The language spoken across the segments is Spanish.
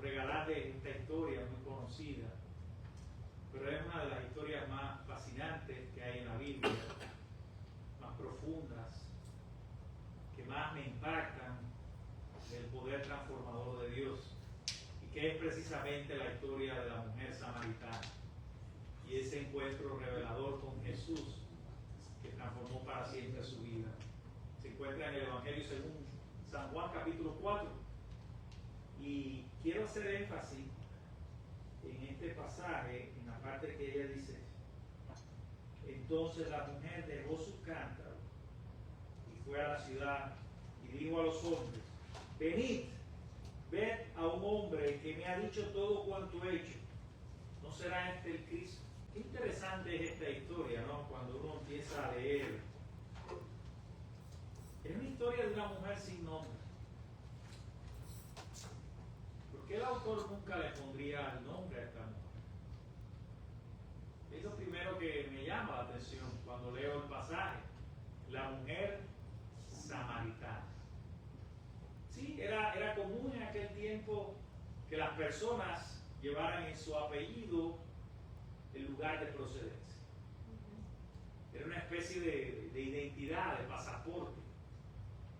regalarles esta historia muy conocida, pero es una de las historias más fascinantes que hay en la Biblia, más profundas, que más me impactan del poder transformador de Dios, y que es precisamente la historia de la mujer samaritana y ese encuentro revelador con Jesús que transformó para siempre su vida. Se encuentra en el Evangelio según San Juan capítulo 4, y quiero hacer énfasis en este pasaje, en la parte que ella dice: entonces la mujer dejó su cántaro y fue a la ciudad y dijo a los hombres: venid, ved a un hombre que me ha dicho todo cuanto he hecho. ¿No será este el Cristo? Qué interesante es esta historia, ¿no? Cuando uno empieza a leer. Es una historia de una mujer sin nombre. ¿Por qué el autor nunca le pondría el nombre a esta mujer? Es lo primero que me llama la atención cuando leo el pasaje. La mujer samaritana. Sí, era común en aquel tiempo que las personas llevaran en su apellido el lugar de procedencia. Era una especie de identidad, de pasaporte,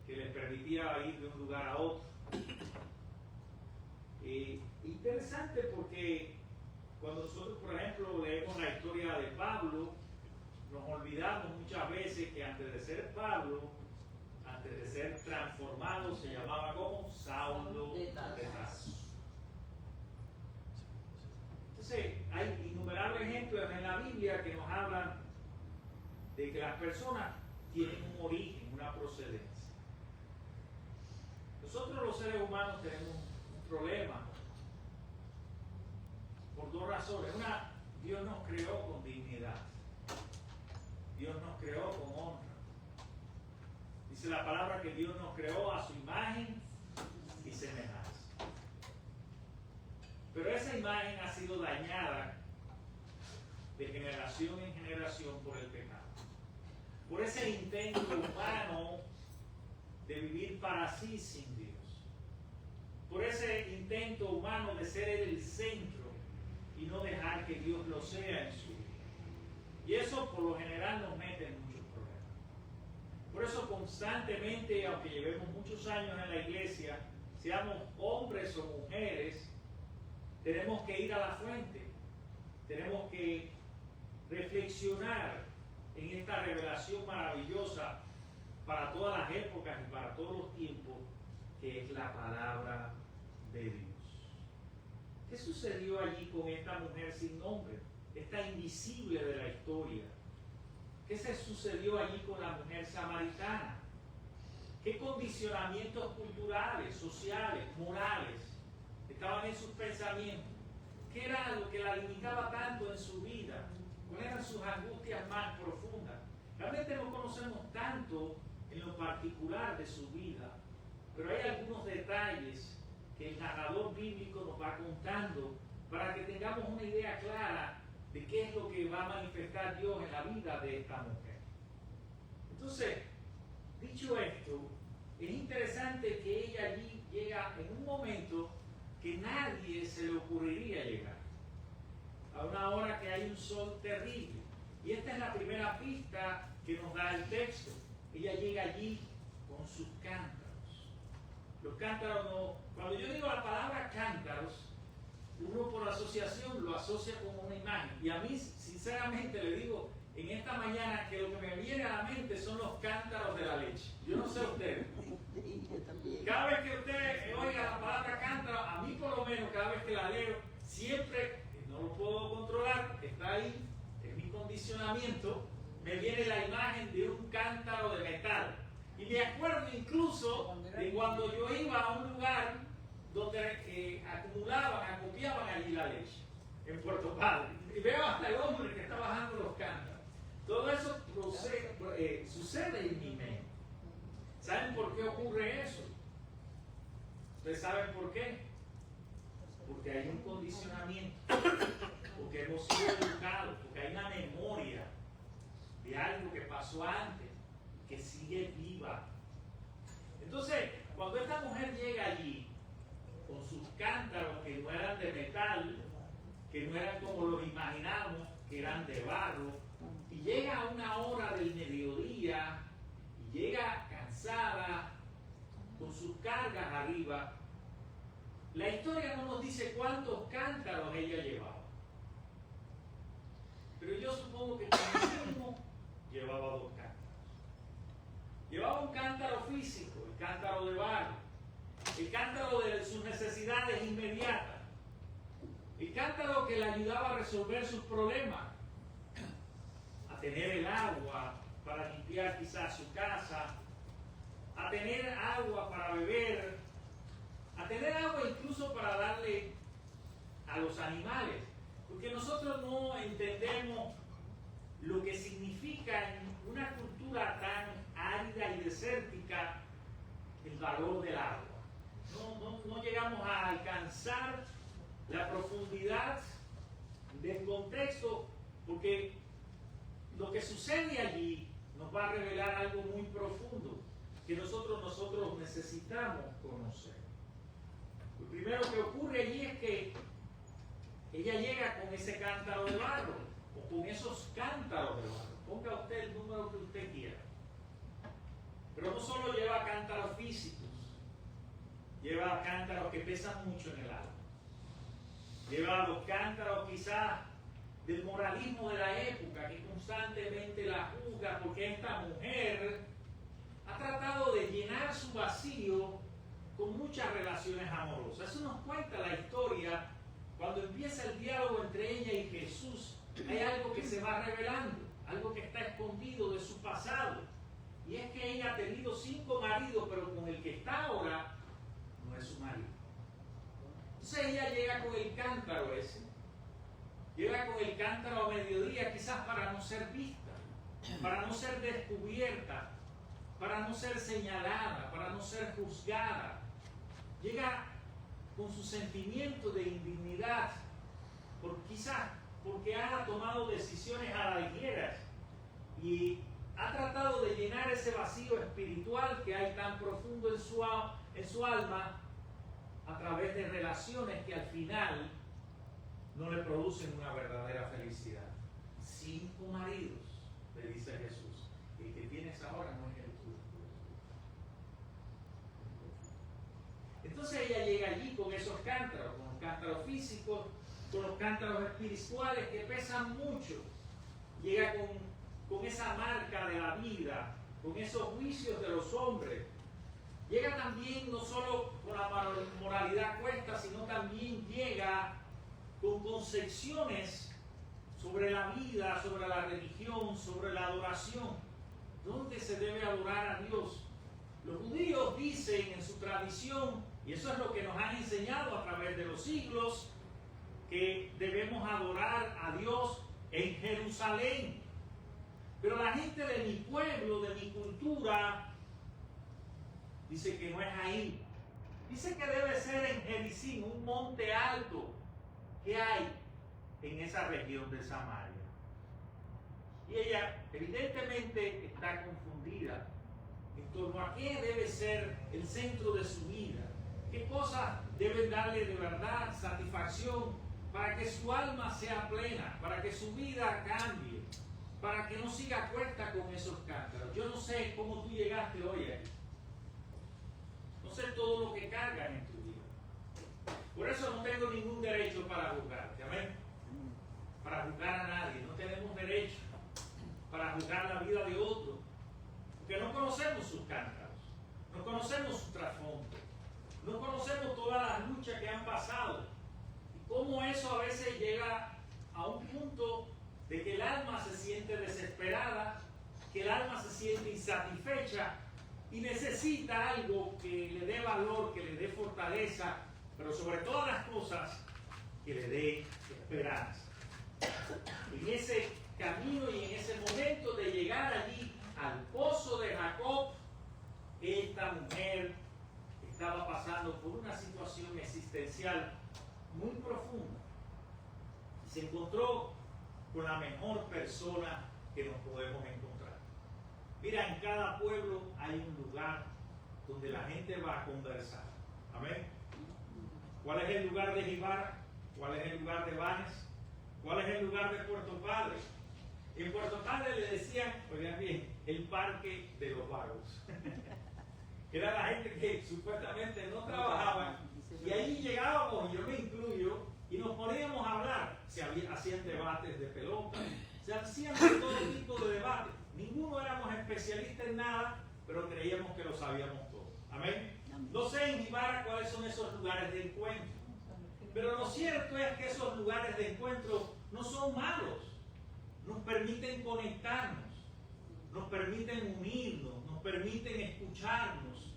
que les permitía ir de un lugar a otro. Interesante porque cuando nosotros, por ejemplo, leemos la historia de Pablo, nos olvidamos muchas veces que antes de ser Pablo, antes de ser transformado, se llamaba como Saulo de Tarso. Entonces, hay innumerables ejemplos en la Biblia que nos hablan de que las personas tienen un origen, una procedencia. Nosotros los seres humanos tenemos un problema por dos razones. Una, Dios nos creó con dignidad. Dios nos creó con honra. Dice la palabra que Dios nos creó a su imagen y semejanza. Pero esa imagen ha sido dañada de generación en generación por el pecado. Por ese intento humano de vivir para sí sin Dios. Por ese intento humano de ser el centro y no dejar que Dios lo sea en su vida. Y eso por lo general nos mete en muchos problemas. Por eso constantemente, aunque llevemos muchos años en la iglesia, seamos hombres o mujeres, tenemos que ir a la fuente. Tenemos que reflexionar en esta revelación maravillosa para todas las épocas y para todos los tiempos, que es la palabra de Dios. ¿Qué sucedió allí con esta mujer sin nombre? Esta invisible de la historia. ¿Qué se sucedió allí con la mujer samaritana? ¿Qué condicionamientos culturales, sociales, morales estaban en sus pensamientos? ¿Qué era lo que la limitaba tanto en su vida? ¿Cuáles eran sus angustias más profundas? Realmente no conocemos tanto en lo particular de su vida, pero hay algunos detalles que el narrador bíblico nos va contando para que tengamos una idea clara de qué es lo que va a manifestar Dios en la vida de esta mujer. Entonces, dicho esto, es interesante que ella allí llega en un momento que nadie se le ocurriría llegar, a una hora que hay un sol terrible. Y esta es la primera pista que nos da el texto. Ella llega allí con sus cántaros. Los cántaros no... Cuando yo digo la palabra cántaros, uno por asociación lo asocia con una imagen. Y a mí, sinceramente, le digo en esta mañana que lo que me viene a la mente son los cántaros de la leche. Yo no sé usted. Cada vez que usted oiga la palabra cántaro, a mí por lo menos, cada vez que la leo, siempre, no lo puedo controlar, está ahí, es mi condicionamiento, me viene la imagen de un cántaro de metal. Y me acuerdo incluso de cuando yo iba a un lugar donde acopiaban allí la leche, en Puerto Padre. Y veo hasta el hombre que está bajando los cántaros. Todo eso sucede en mi mente. ¿Saben por qué ocurre eso? ¿Ustedes saben por qué? Porque hay un condicionamiento, porque hemos sido educados, porque hay una memoria de algo que pasó antes, que sigue viva. Entonces, cuando esta mujer llega allí, con sus cántaros que no eran de metal, que no eran como los imaginamos, que eran de barro, y llega a una hora del mediodía, y llega cansada, con sus cargas arriba. La historia no nos dice cuántos cántaros ella llevaba, pero yo supongo que como mínimo llevaba 2 cántaros. Llevaba un cántaro físico, el cántaro de barro, el cántaro de sus necesidades inmediatas, el cántaro que le ayudaba a resolver sus problemas, a tener el agua para limpiar quizás su casa, a tener agua para beber, a tener agua incluso para darle a los animales, porque nosotros no entendemos lo que significa en una cultura tan árida y desértica el valor del agua. No llegamos a alcanzar la profundidad del contexto, porque lo que sucede allí nos va a revelar algo muy profundo que nosotros necesitamos conocer. Lo primero que ocurre allí es que ella llega con ese cántaro de barro, o con esos cántaros de barro. Ponga usted el número que usted quiera. Pero no solo lleva cántaros físicos, lleva cántaros que pesan mucho en el agua. Lleva los cántaros quizás del moralismo de la época, que constantemente la juzga porque esta mujer ha tratado de llenar su vacío con muchas relaciones amorosas. Eso nos cuenta la historia. Cuando empieza el diálogo entre ella y Jesús, hay algo que se va revelando, algo que está escondido de su pasado. Y es que ella ha tenido 5 maridos, pero con el que está ahora no es su marido. Entonces ella llega con el cántaro ese, llega con el cántaro a mediodía, quizás para no ser vista, para no ser descubierta, para no ser señalada, para no ser juzgada. Llega con su sentimiento de indignidad, quizás porque ha tomado decisiones a la ligera y ha tratado de llenar ese vacío espiritual que hay tan profundo en su alma a través de relaciones que al final no le producen una verdadera felicidad. 5 maridos, le dice Jesús, el que tienes ahora no es el tuyo. Entonces ella llega allí con esos cántaros, con los cántaros físicos, con los cántaros espirituales que pesan mucho. Llega con esa marca de la vida, con esos juicios de los hombres. Llega también no solo con la moralidad cuesta, sino también llega con concepciones sobre la vida, sobre la religión, sobre la adoración. ¿Dónde se debe adorar a Dios? Los judíos dicen en su tradición, y eso es lo que nos han enseñado a través de los siglos, que debemos adorar a Dios en Jerusalén. Pero la gente de mi pueblo, de mi cultura, dice que no es ahí. Dice que debe ser en Gerizim, un monte alto que hay en esa región de Samaria. Y ella evidentemente está confundida en torno a qué debe ser el centro de su vida, qué cosas deben darle de verdad satisfacción para que su alma sea plena, para que su vida cambie, para que no siga cuesta con esos cántaros. Yo no sé cómo tú llegaste hoy aquí. No sé todo lo que cargas en tu vida. Por eso no tengo ningún derecho para juzgarte. Amén. Para juzgar a nadie. No tenemos derecho para juzgar la vida de otro. Porque no conocemos sus cántaros. No conocemos su trasfondo. No conocemos todas las luchas que han pasado. Y cómo eso a veces llega a un punto de que el alma se siente desesperada, que el alma se siente insatisfecha y necesita algo que le dé valor, que le dé fortaleza, pero sobre todas las cosas, que le dé esperanza. En ese camino y en ese momento de llegar allí al pozo de Jacob, esta mujer estaba pasando por una situación existencial muy profunda. Se encontró con la mejor persona que nos podemos encontrar. Mira, en cada pueblo hay un lugar donde la gente va a conversar. Amén. ¿Cuál es el lugar de Jibara? ¿Cuál es el lugar de Banes? ¿Cuál es el lugar de Puerto Padre? En Puerto Padre le decían, oigan bien, el parque de los vagos. Era la gente que supuestamente no trabajaba, y ahí llegábamos, y yo me incluyo, y nos poníamos a hablar. Hacían debates de pelota, se hacían todo tipo de debates. Ninguno éramos especialistas en nada, pero creíamos que lo sabíamos todo. Amén. No sé en Jibara cuáles son esos lugares de encuentro, pero lo cierto es que esos lugares de encuentro no son malos. Nos permiten conectarnos, nos permiten unirnos, nos permiten escucharnos,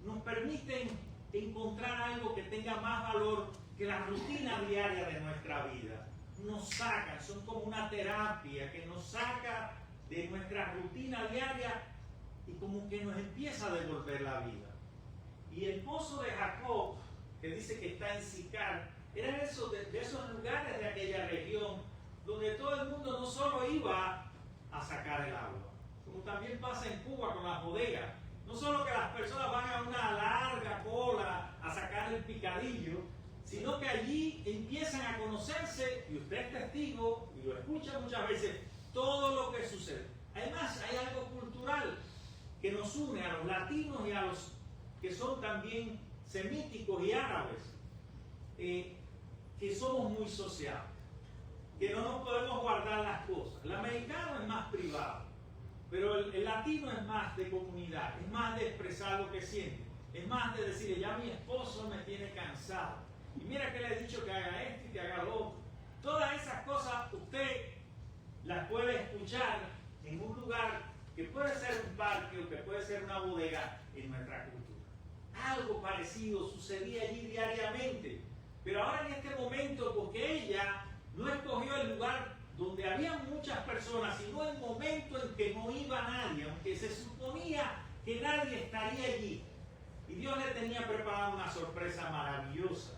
nos permiten encontrar algo que tenga más valor que la rutina diaria de nuestra vida. Nos sacan, son como una terapia que nos saca de nuestra rutina diaria y como que nos empieza a devolver la vida. Y el pozo de Jacob, que dice que está en Sicar, era de esos lugares de aquella región donde todo el mundo no solo iba a sacar el agua, como también pasa en Cuba con las bodegas. No solo que las personas van a una larga cola a sacar el picadillo, sino que allí empiezan a conocerse, y usted es testigo, y lo escucha muchas veces, todo lo que sucede. Además, hay algo cultural que nos une a los latinos y a los que son también semíticos y árabes, que somos muy sociables, que no nos podemos guardar las cosas. El americano es más privado, pero el latino es más de comunidad, es más de expresar lo que siente, es más de decirle, ya mi esposo me tiene cansado, y mira que le he dicho que haga esto y que haga lo otro. Todas esas cosas usted las puede escuchar en un lugar que puede ser un parque o que puede ser una bodega en nuestra cultura. Algo parecido sucedía allí diariamente, pero ahora en este momento, porque ella no escogió el lugar donde había muchas personas, sino el momento en que no iba nadie, aunque se suponía que nadie estaría allí. Y Dios le tenía preparado una sorpresa maravillosa,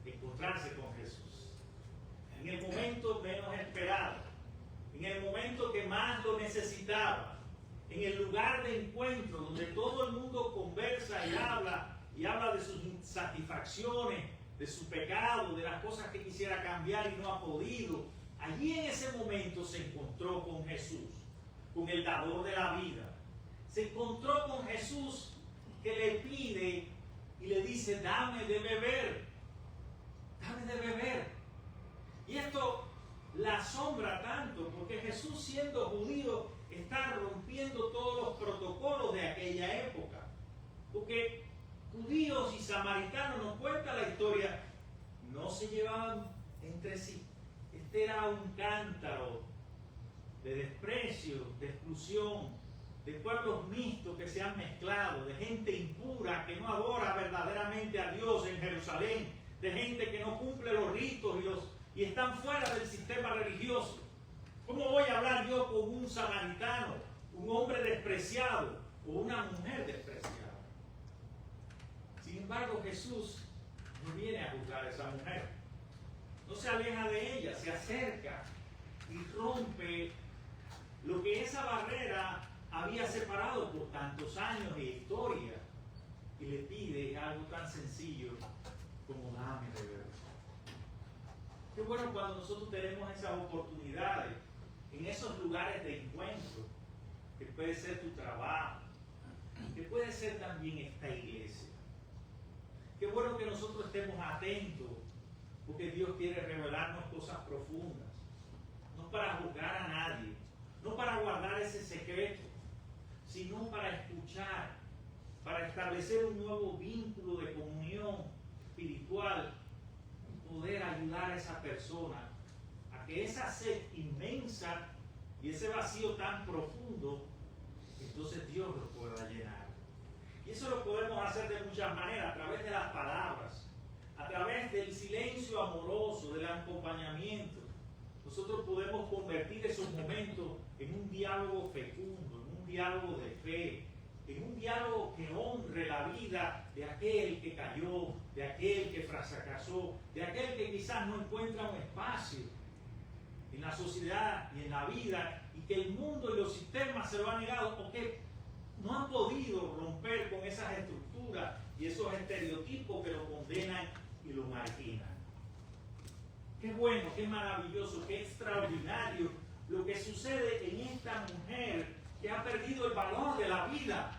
encontrarse con Jesús. En el momento menos esperado, en el momento que más lo necesitaba, en el lugar de encuentro donde todo el mundo conversa y habla de sus insatisfacciones, de su pecado, de las cosas que quisiera cambiar y no ha podido. Allí en ese momento se encontró con Jesús, con el dador de la vida. Se encontró con Jesús que le pide y le dice, dame de beber, dame de beber. Y esto la asombra tanto, porque Jesús, siendo judío, está rompiendo todos los protocolos de aquella época. Porque judíos y samaritanos, nos cuenta la historia, no se llevaban entre sí. Este era un cántaro de desprecio, de exclusión, de pueblos mixtos que se han mezclado, de gente impura que no adora verdaderamente a Dios en Jerusalén, de gente que no cumple los ritos y están fuera del sistema religioso. ¿Cómo voy a hablar yo con un samaritano, un hombre despreciado o una mujer despreciada? Sin embargo, Jesús no viene a juzgar a esa mujer. No se aleja de ella, se acerca y rompe lo que esa barrera había separado por tantos años de historia, y le pide algo tan sencillo como dame de beber. Qué bueno cuando nosotros tenemos esas oportunidades en esos lugares de encuentro, que puede ser tu trabajo, que puede ser también esta iglesia. Qué bueno que nosotros estemos atentos, porque Dios quiere revelarnos cosas profundas, no para juzgar a nadie, no para guardar ese secreto, sino para escuchar, para establecer un nuevo vínculo de comunión espiritual y poder ayudar a esa persona a que esa sed inmensa y ese vacío tan profundo, entonces Dios lo pueda llenar. Y eso lo podemos hacer de muchas maneras, a través de las palabras, a través del silencio amoroso, del acompañamiento. Nosotros podemos convertir esos momentos en un diálogo fecundo, en un diálogo de fe, en un diálogo que honre la vida de aquel que cayó, de aquel que fracasó, de aquel que quizás no encuentra un espacio en la sociedad y en la vida, y que el mundo y los sistemas se lo han negado, o que no han podido romper con esas estructuras y esos estereotipos que lo condenan Qué bueno, qué maravilloso, qué extraordinario lo que sucede en esta mujer que ha perdido el valor de la vida.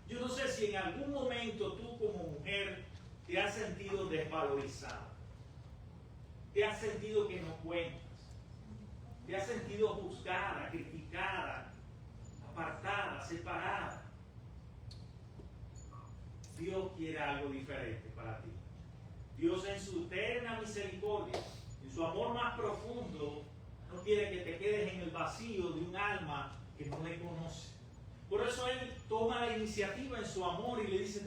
Yo no sé si en algún momento tú como mujer te has sentido desvalorizada, te has sentido que no cuentas, te has sentido juzgada, criticada, apartada, separada. Dios quiere algo diferente para ti. Dios en su eterna misericordia, en su amor más profundo, no quiere que te quedes en el vacío de un alma que no le conoce. Por eso Él toma la iniciativa en su amor y le dice,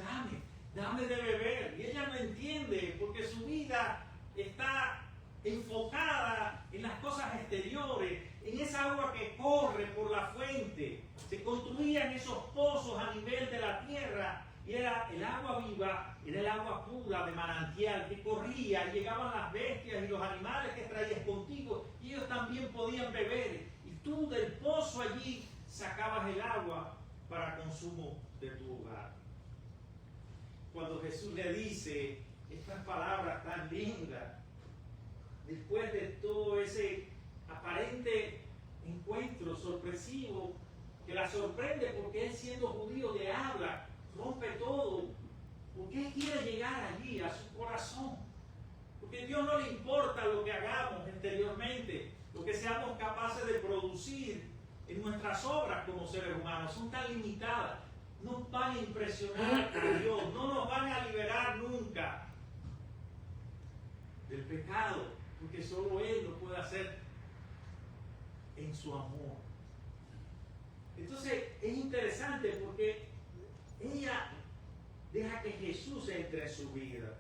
dame de beber. Y ella no entiende porque su vida está enfocada en las cosas exteriores, en esa agua que corre por la fuente. Se construían esos pozos a nivel de la tierra y era el agua viva, era el agua pura de manantial que corría, y llegaban las bestias y los animales que traías contigo y ellos también podían beber. Y tú del pozo allí sacabas el agua para consumo de tu hogar. Cuando Jesús le dice estas palabras tan lindas, después de todo ese aparente encuentro sorpresivo, que la sorprende porque él siendo judío le habla, rompe todo, porque él quiere llegar allí a su corazón, porque a Dios no le importa lo que hagamos exteriormente, lo que seamos capaces de producir en nuestras obras como seres humanos, son tan limitadas, no van a impresionar a Dios, no nos van a liberar nunca del pecado, porque solo Él lo puede hacer en su amor. Entonces es interesante porque ella deja que Jesús entre en su vida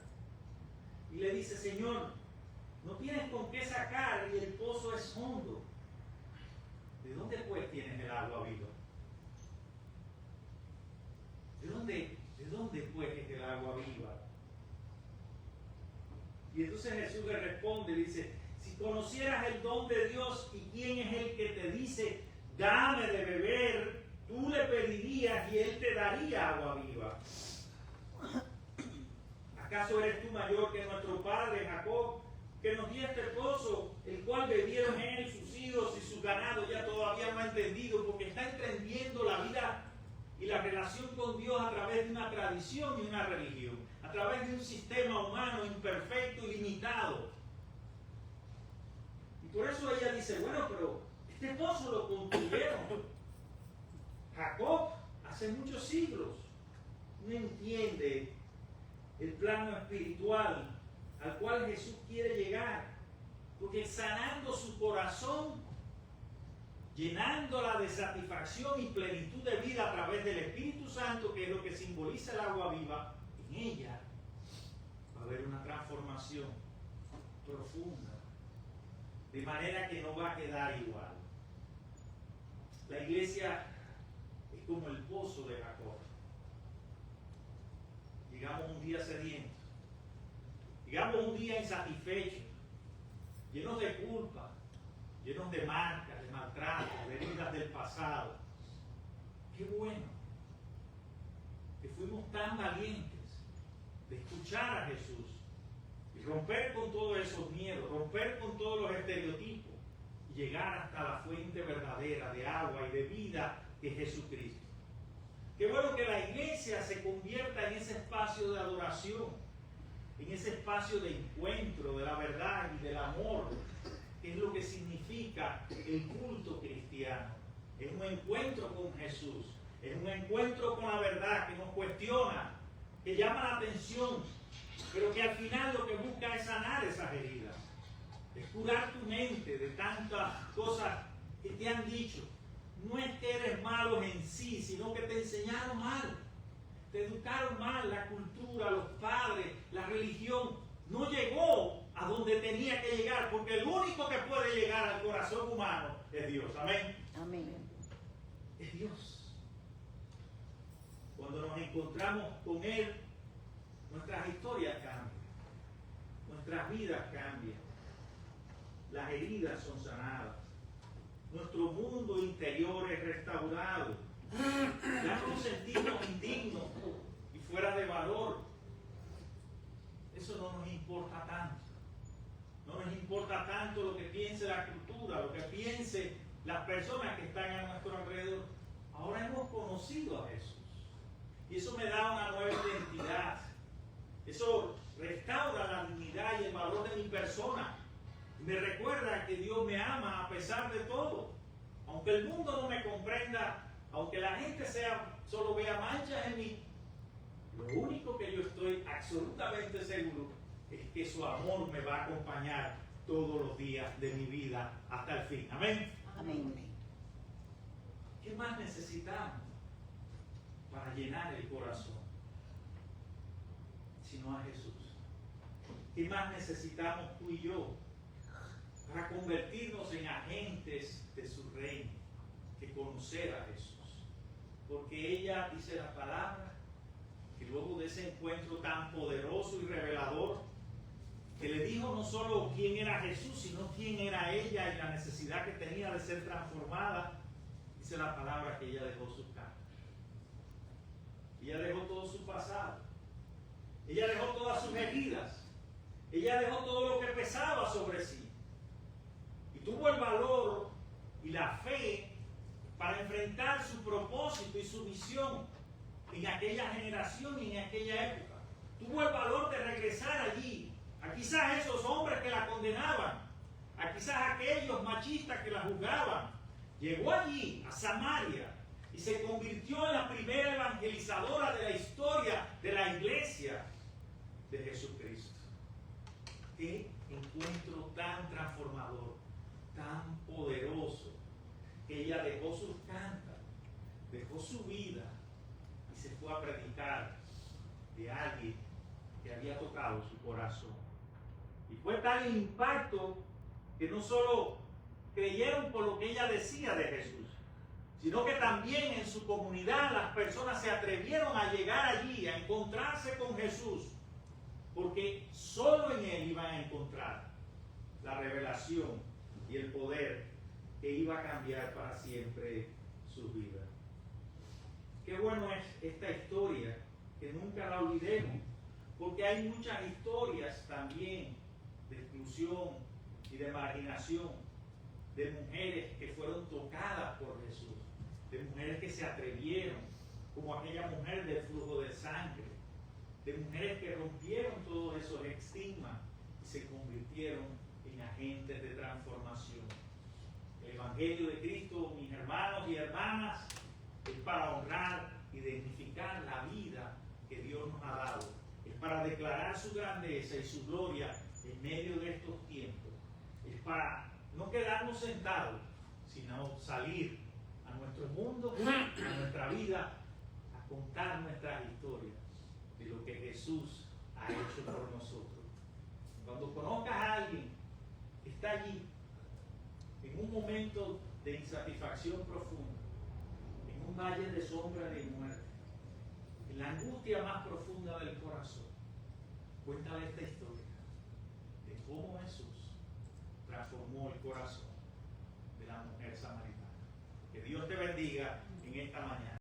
y le dice, Señor, no tienes con qué sacar y el pozo es hondo. ¿De dónde pues tienes el agua viva? ¿De dónde pues es el agua viva? Y entonces Jesús le responde, dice, si conocieras el don de Dios y quién es el que te dice, dame de beber, tú le pedirías y él te daría agua viva. ¿Acaso eres tú mayor que nuestro padre Jacob, que nos dio este pozo, el cual bebieron él, sus hijos y su ganado? Ya todavía no ha entendido, porque está entendiendo la vida y la relación con Dios a través de una tradición y una religión, a través de un sistema humano imperfecto y limitado. Y por eso ella dice, bueno, pero este pozo lo construyeron Jacob hace muchos siglos. No entiende el plano espiritual al cual Jesús quiere llegar, porque sanando su corazón, llenándola de satisfacción y plenitud de vida a través del Espíritu Santo, que es lo que simboliza el agua viva, en ella va a haber una transformación profunda, de manera que no va a quedar igual. La iglesia es como el pozo de Jacob. Llegamos un día sedientos, llegamos un día insatisfechos, llenos de culpa, llenos de marcas, de maltratos, de heridas del pasado. Qué bueno que fuimos tan valientes de escuchar a Jesús y romper con todos esos miedos, romper con todos los estereotipos y llegar hasta la fuente verdadera de agua y de vida que es Jesucristo. Qué bueno que la iglesia se convierta en ese espacio de adoración, en ese espacio de encuentro de la verdad y del amor, que es lo que significa el culto cristiano. Es un encuentro con Jesús, es un encuentro con la verdad que nos cuestiona, que llama la atención, pero que al final lo que busca es sanar esas heridas, es curar tu mente de tantas cosas que te han dicho. No es que eres malo en sí, sino que te enseñaron mal, te educaron mal, la cultura, los padres, la religión no llegó a donde tenía que llegar, porque el único que puede llegar al corazón humano es Dios. Amén. Amén. Es Dios. Cuando nos encontramos con Él, nuestras historias cambian, nuestras vidas cambian, las heridas son sanadas, nuestro mundo interior es restaurado, ya no nos sentimos indignos y fuera de valor. Eso no nos importa tanto. No nos importa tanto lo que piense la cultura, lo que piense las personas que están a nuestro alrededor. Ahora hemos conocido a Jesús. Y eso me da una nueva identidad. Eso restaura la dignidad y el valor de mi persona. Me recuerda que Dios me ama a pesar de todo. Aunque el mundo no me comprenda, aunque la gente solo vea manchas en mí, lo único que yo estoy absolutamente seguro es que su amor me va a acompañar todos los días de mi vida hasta el fin. Amén. Amén. ¿Qué más necesitamos para llenar el corazón? Sino a Jesús. ¿Qué más necesitamos tú y yo para convertirnos en agentes de su reino que conocer a Jesús? Porque ella dice la palabra que luego de ese encuentro tan poderoso y revelador, que le dijo no solo quién era Jesús, sino quién era ella y la necesidad que tenía de ser transformada, dice la palabra que ella dejó sus cargas. Ella dejó todo su pasado. Ella dejó todas sus heridas. Ella dejó todo lo que pesaba sobre sí. Y tuvo el valor y la fe para enfrentar su propósito y su misión en aquella generación y en aquella época. Tuvo el valor de regresar allí, a quizás esos hombres que la condenaban, a quizás aquellos machistas que la juzgaban. Llegó allí, a Samaria, y se convirtió en la primera evangelizadora de la historia de la iglesia de Jesucristo. Qué encuentro tan transformador, tan poderoso, que ella dejó sus cántaros, dejó su vida y se fue a predicar de alguien que había tocado su corazón. Y fue tal el impacto que no solo creyeron por lo que ella decía de Jesús, sino que también en su comunidad las personas se atrevieron a llegar allí, a encontrarse con Jesús, porque solo en Él iban a encontrar la revelación y el poder que iba a cambiar para siempre sus vidas. Qué bueno es esta historia, que nunca la olvidemos, porque hay muchas historias también de exclusión y de marginación, de mujeres que fueron tocadas por Jesús, de mujeres que se atrevieron, como aquella mujer del flujo de sangre, de mujeres que rompieron todos esos estigmas y se convirtieron en agentes de transformación. El Evangelio de Cristo, mis hermanos y hermanas, es para honrar y dignificar la vida que Dios nos ha dado. Es para declarar su grandeza y su gloria en medio de estos tiempos. Es para no quedarnos sentados, sino salir a nuestro mundo, a nuestra vida, a contar nuestras historias de lo que Jesús ha hecho por nosotros. Cuando conozcas a alguien que está allí, en un momento de insatisfacción profunda, en un valle de sombra de muerte, en la angustia más profunda del corazón, cuéntale esta historia de cómo Jesús transformó el corazón de la mujer samaritana. Que Dios te bendiga en esta mañana.